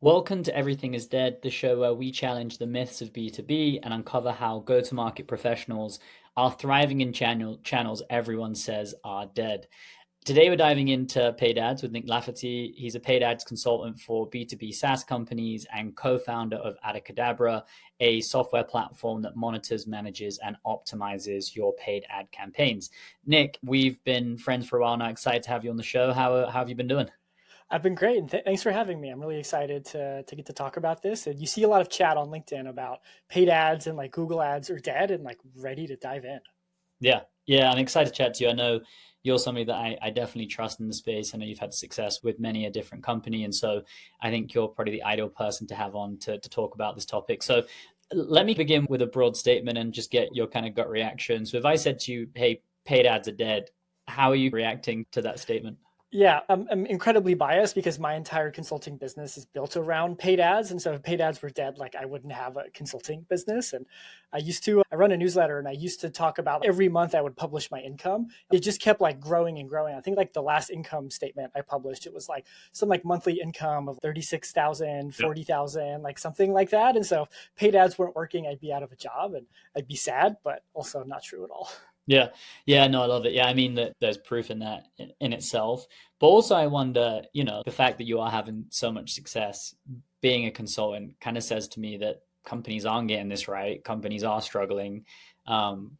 Welcome to Everything is Dead, the show where we challenge the myths of B2B and uncover how go to market professionals are thriving in channels everyone says are dead. Today, we're diving into paid ads with Nick Lafferty. He's a paid ads consultant for B2B SaaS companies and co founder of Adacadabra, a software platform that monitors, manages, and optimizes your paid ad campaigns. Nick, we've been friends for a while now. Excited to have you on the show. How have you been doing? I've been great, and thanks for having me. I'm really excited to get to talk about this. And you see a lot of chat on LinkedIn about paid ads and like Google ads are dead, and like ready to dive in. Yeah, I'm excited to chat to you. I know you're somebody that I definitely trust in the space. I know you've had success with many a different company. And so I think you're probably the ideal person to have on to talk about this topic. So let me begin with a broad statement and just get your kind of gut reaction. So if I said to you, hey, paid ads are dead, how are you reacting to that statement? Yeah, I'm incredibly biased because my entire consulting business is built around paid ads. And so if paid ads were dead, like I wouldn't have a consulting business. And I run a newsletter and I used to talk about every month I would publish my income. It just kept like growing and growing. I think like the last income statement I published, it was like some like monthly income of 36,000, Yeah. 40,000, like something like that. And so if paid ads weren't working, I'd be out of a job and I'd be sad, but also not true at all. Yeah, yeah, no, I love it. Yeah, I mean that there's proof in that in itself. But also, I wonder, the fact that you are having so much success being a consultant kind of says to me that companies aren't getting this right. Companies are struggling.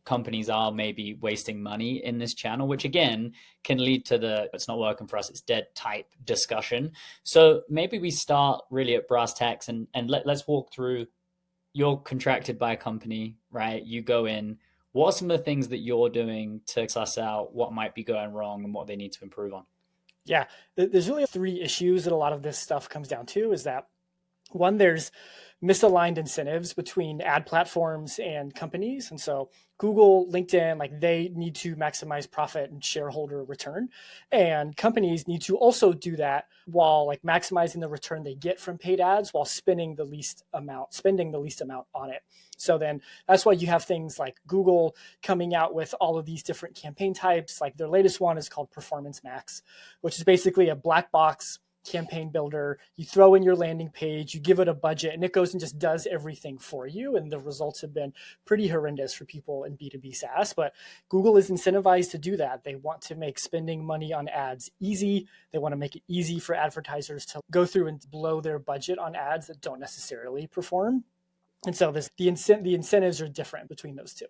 Companies are maybe wasting money in this channel, which again can lead to the it's not working for us, it's dead type discussion. So maybe we start really at brass tacks and let's walk through. You're contracted by a company, right? You go in. What are some of the things that you're doing to suss out what might be going wrong and what they need to improve on? Yeah, there's really three issues that a lot of this stuff comes down to is that one, there's misaligned incentives between ad platforms and companies. And so Google, LinkedIn, like they need to maximize profit and shareholder return. And companies need to also do that while like maximizing the return they get from paid ads while spending the least amount on it. So then that's why you have things like Google coming out with all of these different campaign types. Like their latest one is called Performance Max, which is basically a black box campaign builder. You throw in your landing page, you give it a budget, and it goes and just does everything for you. And the results have been pretty horrendous for people in B2B SaaS. But Google is incentivized to do that. They want to make spending money on ads easy. They want to make it easy for advertisers to go through and blow their budget on ads that don't necessarily perform. And so the incentives are different between those two.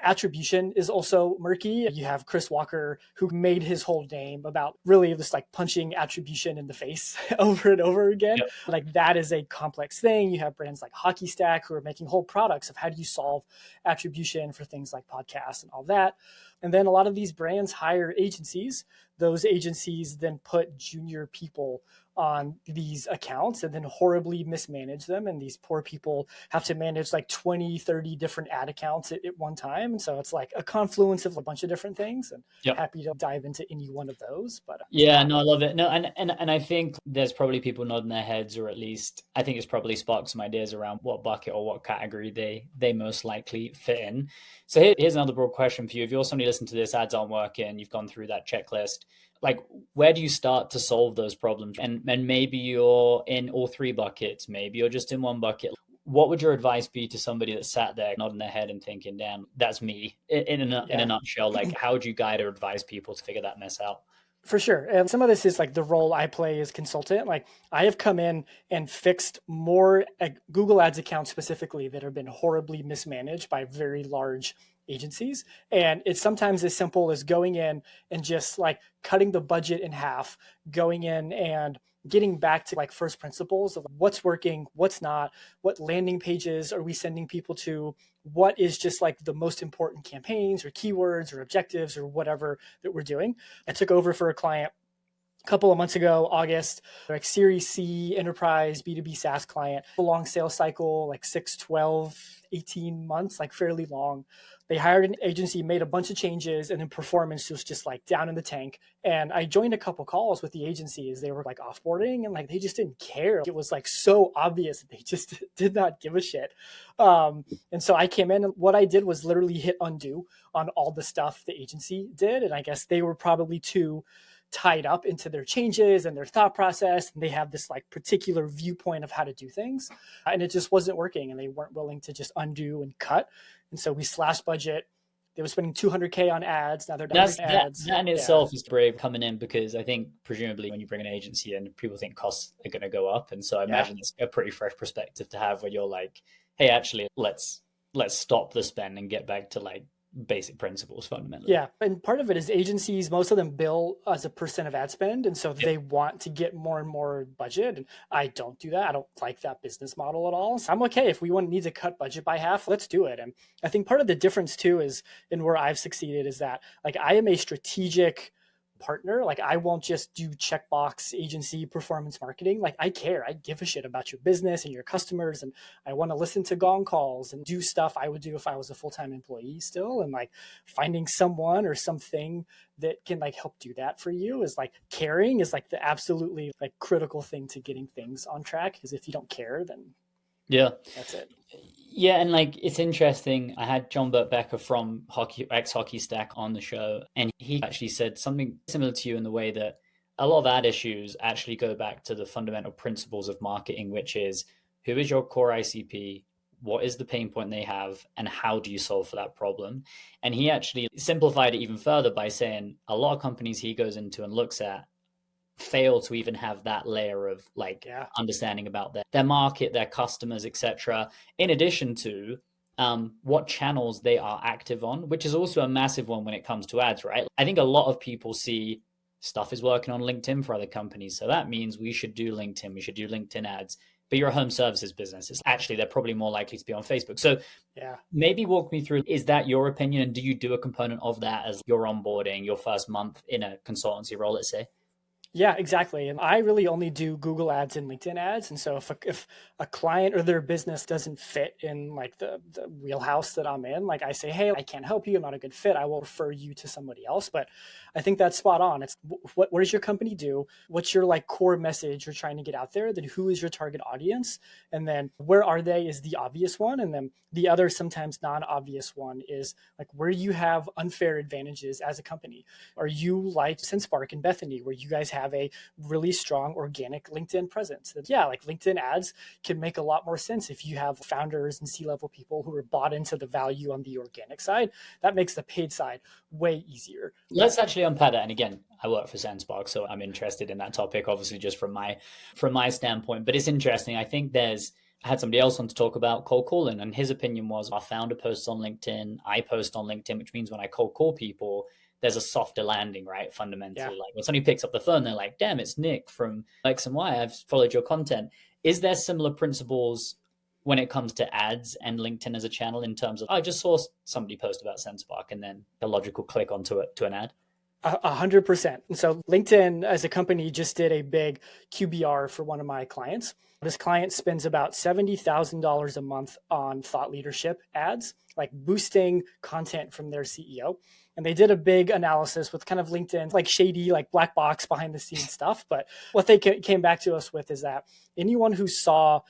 Attribution is also murky. You have Chris Walker, who made his whole name about really just like punching attribution in the face over and over again. Yep. Like that is a complex thing. You have brands like Hockey Stack who are making whole products of how do you solve attribution for things like podcasts and all that. And then a lot of these brands hire agencies. Those agencies then put junior people on these accounts and then horribly mismanage them. And these poor people have to manage like 20, 30 different ad accounts at one time. And so it's like a confluence of a bunch of different things. And Yep. happy to dive into any one of those. But it's a Yeah, lot. no, I love it. No, and I think there's probably people nodding their heads, or at least I think it's probably sparked some ideas around what bucket or what category they most likely fit in. So here's another broad question for you. If you're somebody listening to this, ads aren't working, you've gone through that checklist. Like, where do you start to solve those problems? And maybe you're in all three buckets, maybe you're just in one bucket. What would your advice be to somebody that sat there nodding their head and thinking, "Damn, that's me." In a Yeah. nutshell, like how would you guide or advise people to figure that mess out? For sure. And some of this is like the role I play as consultant. Like I have come in and fixed more Google Ads accounts specifically that have been horribly mismanaged by very large agencies. And it's sometimes as simple as going in and just like cutting the budget in half, going in and getting back to like first principles of what's working, what's not, what landing pages are we sending people to, what is just like the most important campaigns or keywords or objectives or whatever that we're doing. I took over for a client a couple of months ago, August, like Series C enterprise B2B SaaS client, a long sales cycle, like 6, 12, 18 months, like fairly long. They hired an agency, made a bunch of changes, and then performance was just like down in the tank. And I joined a couple calls with the agency as they were like offboarding and like they just didn't care. It was like so obvious that they just did not give a shit. And so I came in and what I did was literally hit undo on all the stuff the agency did. And I guess they were probably too tied up into their changes and their thought process. And they have this like particular viewpoint of how to do things. And it just wasn't working. And they weren't willing to just undo and cut. And so we slashed budget. They were spending 200K on ads. Now they're down to ads. That in itself is brave coming in, because I think presumably when you bring an agency in, people think costs are going to go up. And so I imagine it's a pretty fresh perspective to have where you're like, hey, actually, let's stop the spend and get back to like basic principles fundamentally. Yeah. And part of it is agencies, most of them bill as a percent of ad spend. And so they want to get more and more budget. And I don't do that. I don't like that business model at all. So I'm okay if we need to cut budget by half, let's do it. And I think part of the difference too is, in where I've succeeded, is that like I am a strategic partner. Like I won't just do checkbox agency performance marketing. Like I care. I give a shit about your business and your customers, and I want to listen to gong calls and do stuff I would do if I was a full-time employee still. And like finding someone or something that can like help do that for you is like, caring is like the absolutely like critical thing to getting things on track. Because if you don't care, then that's it. Yeah, and like it's interesting. I had John Burt Becker from Hockey Stack on the show, and he actually said something similar to you in the way that a lot of ad issues actually go back to the fundamental principles of marketing, which is who is your core ICP, what is the pain point they have, and how do you solve for that problem? And he actually simplified it even further by saying a lot of companies he goes into and looks at fail to even have that layer of like understanding about their market, their customers, etc. In addition to what channels they are active on, which is also a massive one when it comes to ads, right? I think a lot of people see stuff is working on LinkedIn for other companies, so that means we should do LinkedIn, we should do LinkedIn ads. But you're a home services business. It's actually, they're probably more likely to be on Facebook. So maybe walk me through, is that your opinion? And do you do a component of that as you're onboarding your first month in a consultancy role, let's say? Yeah, exactly. And I really only do Google ads and LinkedIn ads. And so if a client or their business doesn't fit in like the wheelhouse that I'm in, like I say, hey, I can't help you, I'm not a good fit, I will refer you to somebody else. But I think that's spot on. It's what does your company do? What's your like core message you're trying to get out there? Then who is your target audience? And then where are they is the obvious one. And then the other sometimes non-obvious one is like where you have unfair advantages as a company. Are you like SendSpark and Bethany, where you guys have a really strong organic LinkedIn presence? Yeah, like LinkedIn ads can make a lot more sense if you have founders and C-level people who are bought into the value on the organic side. That makes the paid side way easier. Let's actually unpack that. And again, I work for SendSpark, so I'm interested in that topic, obviously just from my standpoint. But it's interesting. I think I had somebody else on to talk about cold calling, and his opinion was our founder posts on LinkedIn, I post on LinkedIn, which means when I cold call people, there's a softer landing, right? Fundamentally, like when somebody picks up the phone, they're like, damn, it's Nick from X and Y. I've followed your content. Is there similar principles when it comes to ads and LinkedIn as a channel in terms of, I just saw somebody post about SendSpark and then a logical click onto it to an ad? 100%. And so LinkedIn as a company just did a big QBR for one of my clients. This client spends about $70,000 a month on thought leadership ads, like boosting content from their CEO. And they did a big analysis with kind of LinkedIn, like shady, like black box behind the scenes stuff. But what they came back to us with is that anyone who saw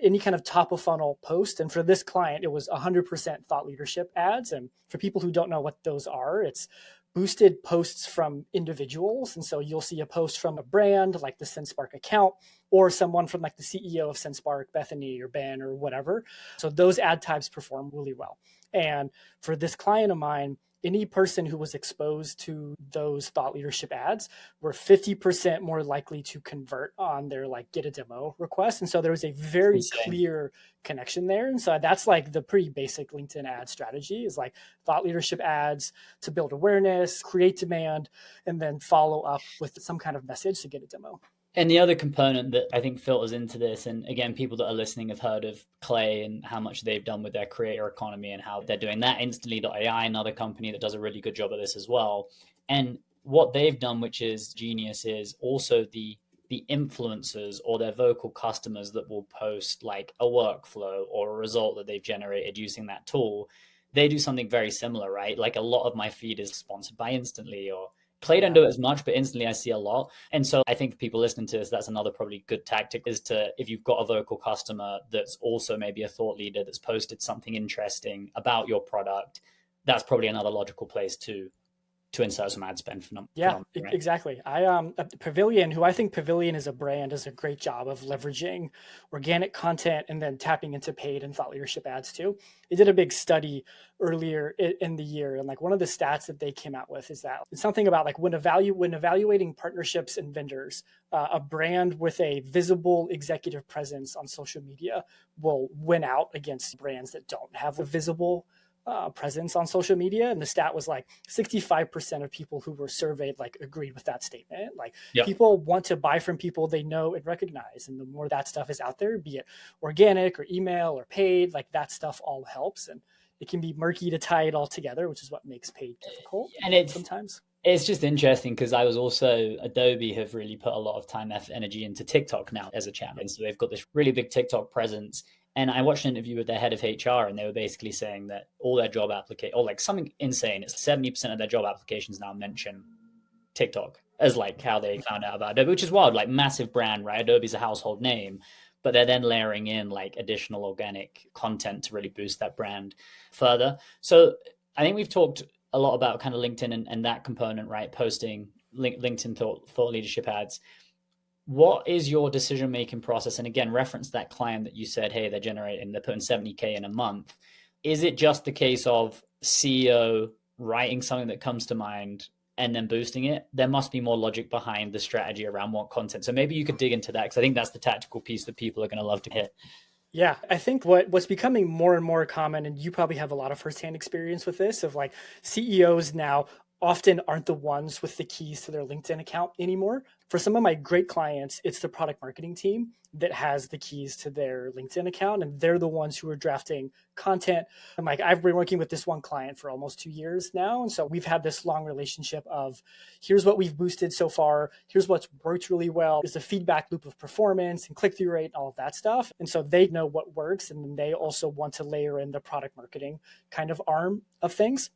any kind of top of funnel post, and for this client, it was 100% thought leadership ads. And for people who don't know what those are, it's boosted posts from individuals. And so you'll see a post from a brand like the SendSpark account, or someone from like the CEO of SendSpark, Bethany or Ben or whatever. So those ad types perform really well. And for this client of mine, any person who was exposed to those thought leadership ads were 50% more likely to convert on their like get a demo request. And so there was a very clear connection there. And so that's like the pretty basic LinkedIn ad strategy is like thought leadership ads to build awareness, create demand, and then follow up with some kind of message to get a demo. And the other component that I think filters into this, and again, people that are listening have heard of Clay and how much they've done with their creator economy and how they're doing that. Instantly.ai, another company that does a really good job of this as well. And what they've done, which is genius, is also the influencers or their vocal customers that will post like a workflow or a result that they've generated using that tool. They do something very similar, right? Like a lot of my feed is sponsored by Instantly, or Clay don't do it as much, but Instantly I see a lot. And so I think people listening to this, that's another probably good tactic is to, if you've got a vocal customer that's also maybe a thought leader that's posted something interesting about your product, that's probably another logical place to to insert some ad spend Yeah, right? exactly. Pavilion, who I think Pavilion as a brand does a great job of leveraging organic content and then tapping into paid and thought leadership ads too. They did a big study earlier in the year, and like one of the stats that they came out with is that it's something about like when evaluating partnerships and vendors, a brand with a visible executive presence on social media will win out against brands that don't have a visible presence on social media. And the stat was like 65% of people who were surveyed like agreed with that statement. Like Yep. people want to buy from people they know and recognize. And the more that stuff is out there, be it organic or email or paid, like that stuff all helps. And it can be murky to tie it all together, which is what makes paid difficult And sometimes. it's just interesting because I was also Adobe have really put a lot of time, effort, energy into TikTok now as a channel. And so they've got this really big TikTok presence. And I watched an interview with their head of HR, and they were basically saying that all their job application, or like something insane, it's 70% of their job applications now mention TikTok as like how they found out about Adobe, which is wild, like massive brand, right? Adobe's a household name, but they're then layering in like additional organic content to really boost that brand further. So I think we've talked a lot about kind of LinkedIn and that component, right? Posting LinkedIn thought leadership ads. What is your decision making process? And again, reference that client that you said, hey, they're putting 70K in a month. Is it just the case of CEO writing something that comes to mind and then boosting it? There must be more logic behind the strategy around what content. So maybe you could dig into that, because I think that's the tactical piece that people are going to love to hear. Yeah, I think what's becoming more and more common, and you probably have a lot of firsthand experience with this, of like CEOs now often aren't the ones with the keys to their LinkedIn account anymore. For some of my great clients, it's the product marketing team that has the keys to their LinkedIn account, and they're the ones who are drafting content. I'm like, I've been working with this one client for almost 2 years now. And so we've had this long relationship of here's what we've boosted so far, here's what's worked really well. There's a feedback loop of performance and click-through rate and all of that stuff. And so they know what works, and then they also want to layer in the product marketing kind of arm of things.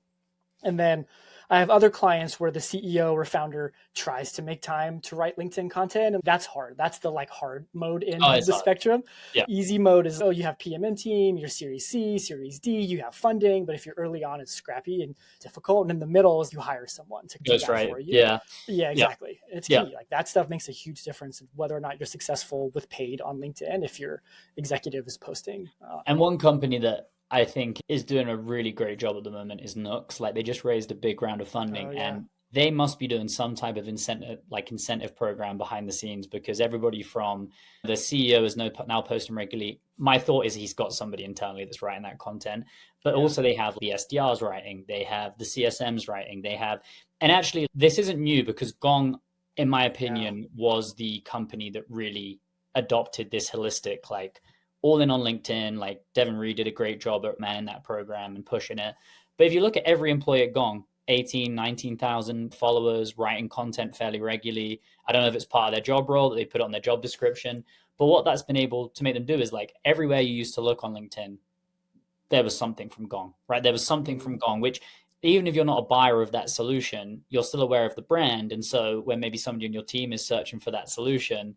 And then I have other clients where the CEO or founder tries to make time to write LinkedIn content. And that's hard. That's the like hard mode end Oh, of it's the hard. spectrum. Yeah. Easy mode is, oh, you have PMM team, you're Series C, Series D, you have funding. But if you're early on, it's scrappy and difficult. And in the middle is you hire someone to do Ghost that right. for you. Yeah. Yeah, Yeah. exactly. It's Yeah. key. Like that stuff makes a huge difference in whether or not you're successful with paid on LinkedIn if your executive is posting. And one company that I think is doing a really great job at the moment is Nux. Like they just raised a big round of Oh, funding, yeah. and they must be doing some type of incentive program behind the scenes, because everybody from the CEO is now posting regularly. My thought is he's got somebody internally that's writing that content, but Yeah. also they have the SDRs writing, they have the CSMs writing, and actually this isn't new, because Gong, in my Yeah. opinion, was the company that really adopted this holistic, like all in on LinkedIn. Like Devin Reed did a great job at manning that program and pushing it. But if you look at every employee at Gong, 18, 19,000 followers, writing content fairly regularly. I don't know if it's part of their job role that they put on their job description, but what that's been able to make them do is like everywhere you used to look on LinkedIn, there was something from Gong, right? There was something Mm-hmm. from Gong, which even if you're not a buyer of that solution, you're still aware of the brand. And so when maybe somebody on your team is searching for that solution,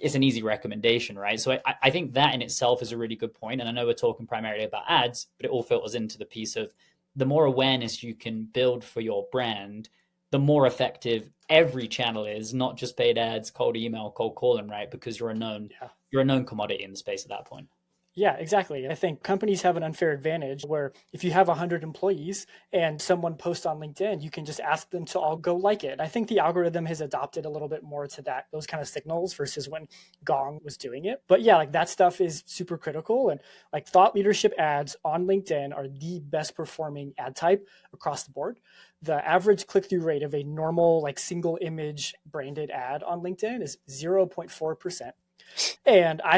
it's an easy recommendation, right? So I think that in itself is a really good point. And I know we're talking primarily about ads, but it all filters into the piece of the more awareness you can build for your brand, the more effective every channel is, not just paid ads, cold email, cold calling, right? Because Yeah. you're a known commodity in the space at that point. Yeah, exactly. I think companies have an unfair advantage where if you have 100 employees and someone posts on LinkedIn, you can just ask them to all go like it. I think the algorithm has adopted a little bit more to that, those kind of signals versus when Gong was doing it. But yeah, like that stuff is super critical. And like thought leadership ads on LinkedIn are the best performing ad type across the board. The average click through rate of a normal, like single image branded ad on LinkedIn is 0.4%. And I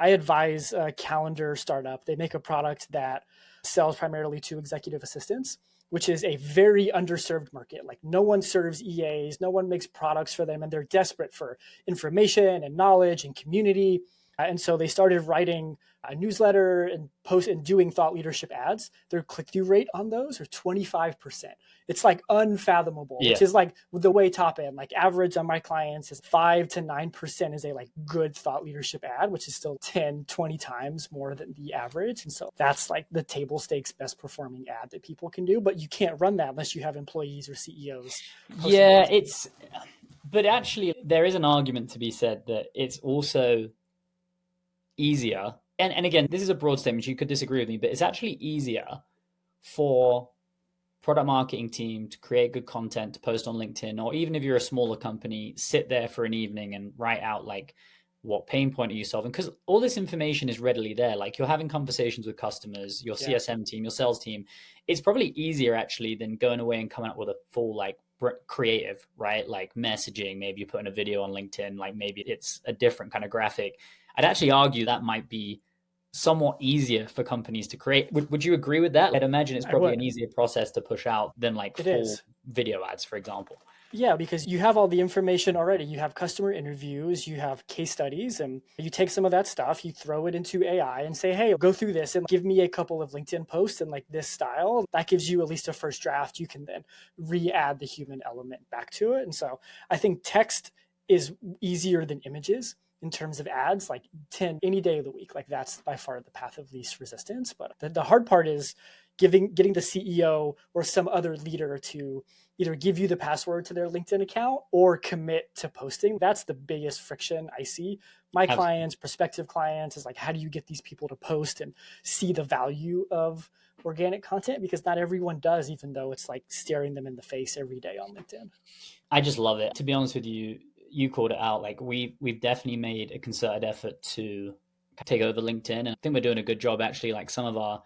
advise a calendar startup. They make a product that sells primarily to executive assistants, which is a very underserved market. Like no one serves EAs, no one makes products for them, and they're desperate for information and knowledge and community. And so they started writing a newsletter and post and doing thought leadership ads. Their click-through rate on those are 25%. It's like unfathomable, which Yeah. is like the way top end. Like average on my clients is 5 to 9% is a like good thought leadership ad, which is still 10, 20 times more than the average. And so that's like the table stakes best performing ad that people can do. But you can't run that unless you have employees or CEOs posting Yeah, content. but actually there is an argument to be said that it's also easier. And again, this is a broad statement. You could disagree with me, but it's actually easier for product marketing team to create good content to post on LinkedIn, or even if you're a smaller company, sit there for an evening and write out like what pain point are you solving? Because all this information is readily there. Like you're having conversations with customers, your Yeah. CSM team, your sales team. It's probably easier actually than going away and coming up with a full like creative, right? Like messaging, maybe you're putting a video on LinkedIn, like maybe it's a different kind of graphic. I'd actually argue that might be somewhat easier for companies to create. Would you agree with that? I'd imagine it's I probably an would. easier process to push out than like It full is. video ads, for example. Yeah, because you have all the information already. You have customer interviews, you have case studies, and you take some of that stuff, you throw it into AI and say, hey, go through this and give me a couple of LinkedIn posts in like this style. That gives you at least a first draft. You can then re-add the human element back to it. And so I think text is easier than images in terms of ads, like 10 any day of the week. Like that's by far the path of least resistance. But the hard part is getting the CEO or some other leader to either give you the password to their LinkedIn account or commit to posting. That's the biggest friction I see. My Absolutely. clients, prospective clients, is like, how do you get these people to post and see the value of organic content? Because not everyone does, even though it's like staring them in the face every day on LinkedIn. I just love it. To be honest with you, you called it out. Like we've definitely made a concerted effort to take over LinkedIn, and I think we're doing a good job actually. Like some of our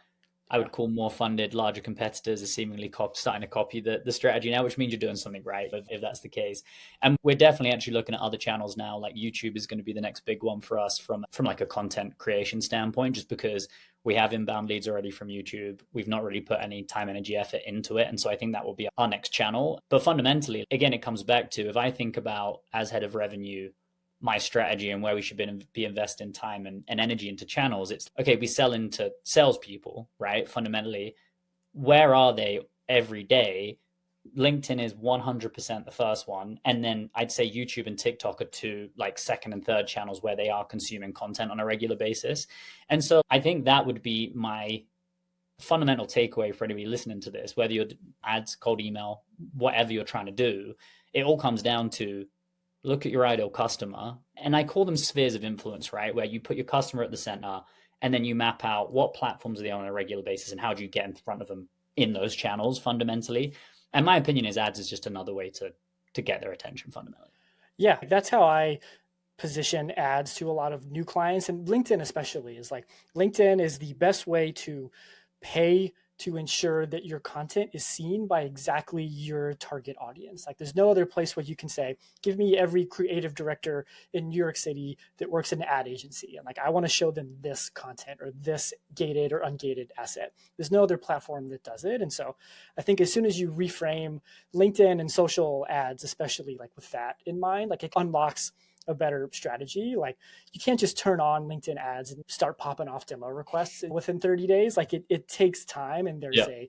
I Yeah. would call more funded, larger competitors are seemingly starting to copy the strategy now, which means you're doing something right if that's the case. And we're definitely actually looking at other channels now. Like YouTube is going to be the next big one for us from like a content creation standpoint, just because we have inbound leads already from YouTube. We've not really put any time, energy, effort into it. And so I think that will be our next channel. But fundamentally, again, it comes back to if I think about as head of revenue, my strategy and where we should be investing time and energy into channels. It's okay, we sell into salespeople, right? Fundamentally, where are they every day? LinkedIn is 100% the first one. And then I'd say YouTube and TikTok are two like second and third channels where they are consuming content on a regular basis. And so I think that would be my fundamental takeaway for anybody listening to this, whether you're ads, cold email, whatever you're trying to do, it all comes down to look at your ideal customer. And I call them spheres of influence, right? Where you put your customer at the center and then you map out what platforms are they on a regular basis and how do you get in front of them in those channels fundamentally. And my opinion is ads is just another way to get their attention fundamentally. Yeah, that's how I position ads to a lot of new clients, and LinkedIn especially is like LinkedIn is the best way to pay to ensure that your content is seen by exactly your target audience. Like there's no other place where you can say, give me every creative director in New York City that works in an ad agency. And like, I want to show them this content or this gated or ungated asset. There's no other platform that does it. And so I think as soon as you reframe LinkedIn and social ads, especially like with that in mind, like it unlocks a better strategy. Like you can't just turn on LinkedIn ads and start popping off demo requests within 30 days. Like it takes time and Yeah.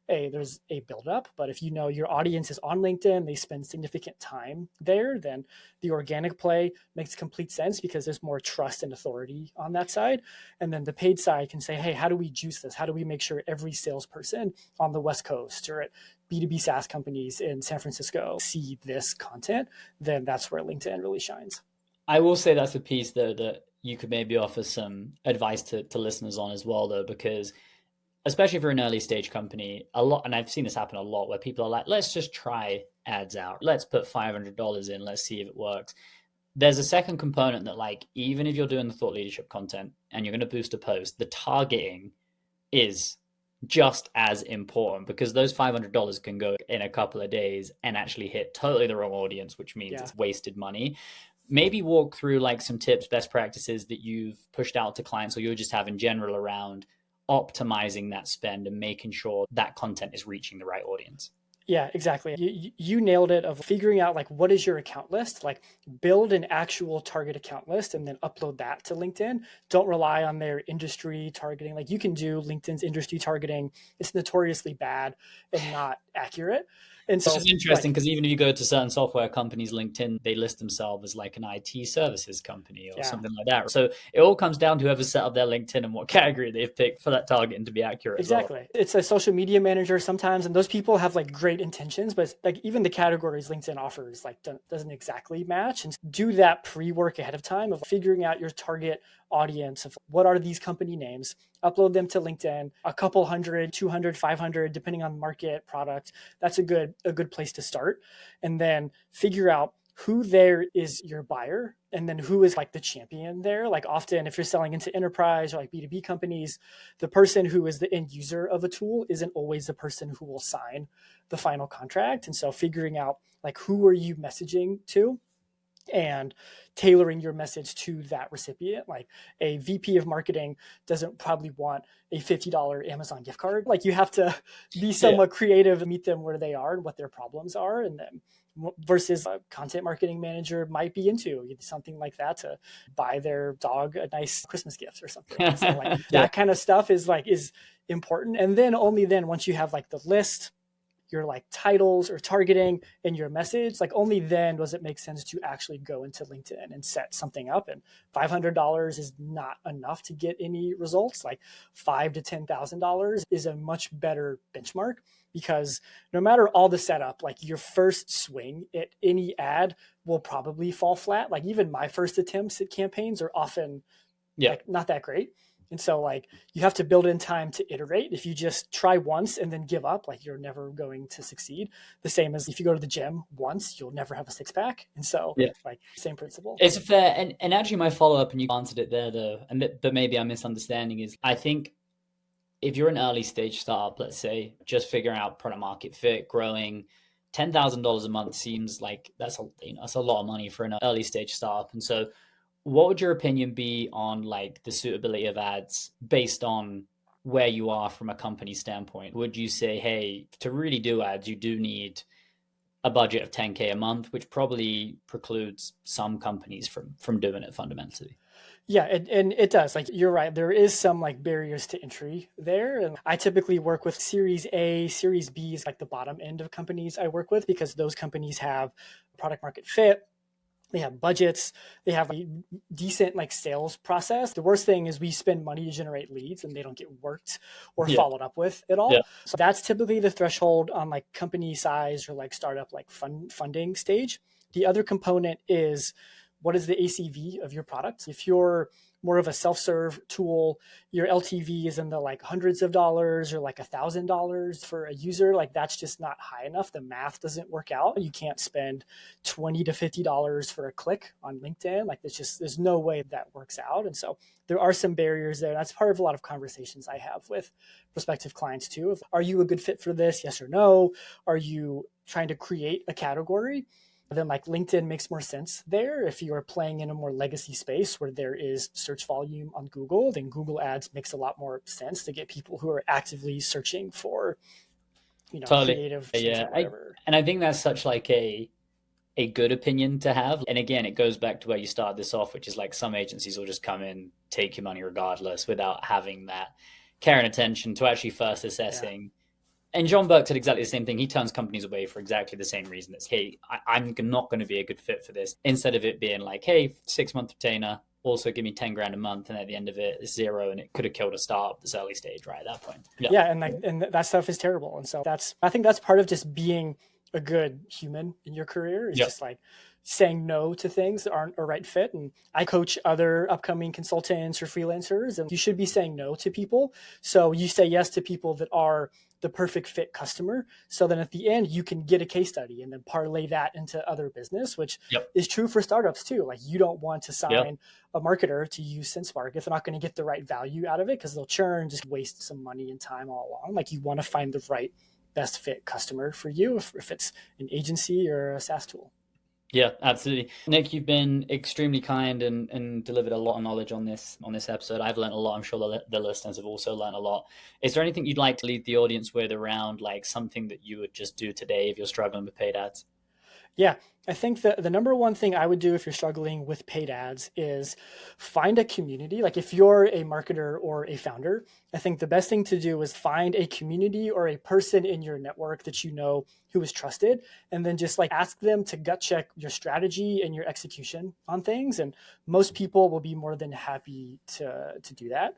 there's a buildup. But if you know your audience is on LinkedIn, they spend significant time there, then the organic play makes complete sense because there's more trust and authority on that side. And then the paid side can say, hey, how do we juice this? How do we make sure every salesperson on the West Coast or at B2B SaaS companies in San Francisco see this content? Then that's where LinkedIn really shines. I will say that's a piece though that you could maybe offer some advice to listeners on as well though, because especially if you're an early stage company, a lot, and I've seen this happen a lot where people are like, let's just try ads out. Let's put $500 in. Let's see if it works. There's a second component that like, even if you're doing the thought leadership content and you're going to boost a post, the targeting is just as important because those $500 can go in a couple of days and actually hit totally the wrong audience, which means Yeah. it's wasted money. Maybe walk through like some tips, best practices that you've pushed out to clients or you just have in general around optimizing that spend and making sure that content is reaching the right audience. Yeah, exactly. You nailed it of figuring out like what is your account list, like build an actual target account list and then upload that to LinkedIn. Don't rely on their industry targeting. Like you can do LinkedIn's industry targeting. It's notoriously bad and not accurate. And Which so is interesting like, because even if you go to certain software companies, LinkedIn, they list themselves as like an IT services company or yeah, something like that. So it all comes down to whoever set up their LinkedIn and what category they've picked for that targeting to be accurate as well. exactly. It's a social media manager sometimes, and those people have like great intentions, but like even the categories LinkedIn offers like doesn't exactly match. And do that pre-work ahead of time of figuring out your target audience of what are these company names, upload them to LinkedIn, a couple hundred, 200, 500, depending on market product. That's a good place to start. And then figure out who there is your buyer and then who is like the champion there. Like often if you're selling into enterprise or like B2B companies, the person who is the end user of a tool isn't always the person who will sign the final contract. And so figuring out like who are you messaging to and tailoring your message to that recipient. Like a VP of marketing doesn't probably want a $50 Amazon gift card. Like you have to be Yeah. somewhat creative, meet them where they are and what their problems are. And then versus a content marketing manager might be into something like that to buy their dog a nice Christmas gift or something. And so like Yeah. that kind of stuff is important. And then only then once you have like the list, your like titles or targeting in your message, like only then does it make sense to actually go into LinkedIn and set something up. And $500 is not enough to get any results. Like $5,000 to $10,000 is a much better benchmark because no matter all the setup, like your first swing at any ad will probably fall flat. Like even my first attempts at campaigns are often Yeah. like not that great. And so like you have to build in time to iterate. If you just try once and then give up, like you're never going to succeed. The same as if you go to the gym once, you'll never have a six pack. And so Yeah. like same principle. It's a fair and actually my follow up and you answered it there though, but maybe I'm misunderstanding is I think if you're an early stage startup, let's say, just figuring out product market fit, growing, $10,000 a month seems like that's a lot of money for an early stage startup. And so, what would your opinion be on like the suitability of ads based on where you are from a company standpoint? Would you say, hey, to really do ads, you do need a budget of 10K a month, which probably precludes some companies from doing it fundamentally? Yeah, and it does. Like you're right. There is some like barriers to entry there. And I typically work with Series A, Series B is like the bottom end of companies I work with because those companies have product market fit, they have budgets, they have a decent like sales process. The worst thing is we spend money to generate leads and they don't get worked or Yeah. followed up with at Yeah. all. So that's typically the threshold on like company size or like startup like funding stage. The other component is what is the ACV of your product? If you're more of a self-serve tool, your LTV is in the like hundreds of dollars or like $1,000 for a user. Like that's just not high enough. The math doesn't work out. You can't spend $20 to $50 for a click on LinkedIn. Like there's no way that works out. And so there are some barriers there. That's part of a lot of conversations I have with prospective clients too. Of, are you a good fit for this? Yes or no? Are you trying to create a category? Then like LinkedIn makes more sense there. If you are playing in a more legacy space where there is search volume on Google, then Google ads makes a lot more sense to get people who are actively searching for, Totally. creative Yeah. or whatever. And I think that's such like a good opinion to have. And again, it goes back to where you started this off, which is like some agencies will just come in, take your money regardless without having that care and attention to actually first Yeah. assessing. And John Burke said exactly the same thing. He turns companies away for exactly the same reason. It's, hey, I'm not going to be a good fit for this. Instead of it being like, hey, 6 month retainer, also give me 10 grand a month. And at the end of it, it's zero. And it could have killed a startup this early stage, right? At that point. Yeah. Yeah, and that stuff is terrible. And so I think that's part of just being a good human in your career is Yeah. just like saying no to things that aren't a right fit. And I coach other upcoming consultants or freelancers, and you should be saying no to people. So you say yes to people that are the perfect fit customer. So then at the end, you can get a case study and then parlay that into other business, which Yep. is true for startups too. Like you don't want to Yep. sign a marketer to use SenseMark if they're not going to get the right value out of it because they'll churn, just waste some money and time all along. Like you want to find the right best fit customer for you if it's an agency or a SaaS tool. Yeah, absolutely. Nick, you've been extremely kind and delivered a lot of knowledge on this episode. I've learned a lot. I'm sure the listeners have also learned a lot. Is there anything you'd like to leave the audience with around like something that you would just do today if you're struggling with paid ads? Yeah, I think the number one thing I would do if you're struggling with paid ads is find a community. Like if you're a marketer or a founder, I think the best thing to do is find a community or a person in your network that you know who is trusted, and then just like ask them to gut check your strategy and your execution on things. And most people will be more than happy to do that.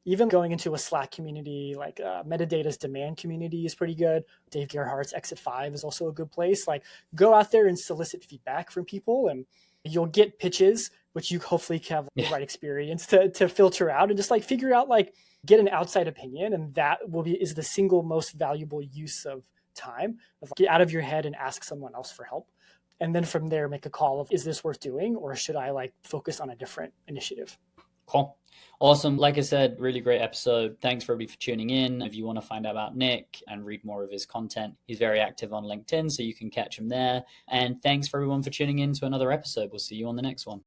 Even going into a Slack community, like Metadata's demand community is pretty good. Dave Gerhardt's Exit 5 is also a good place. Like go out there and solicit feedback from people, and you'll get pitches, which you hopefully have the Yeah, right experience to filter out and just like figure out, like get an outside opinion. And that will be, is the single most valuable use of time, of get out of your head and ask someone else for help. And then from there, make a call of, is this worth doing? Or should I like focus on a different initiative? cool. Awesome. Like I said, really great episode. Thanks for everybody for tuning in. If you want to find out about Nick and read more of his content, he's very active on LinkedIn, so you can catch him there. And thanks for everyone for tuning in to another episode. We'll see you on the next one.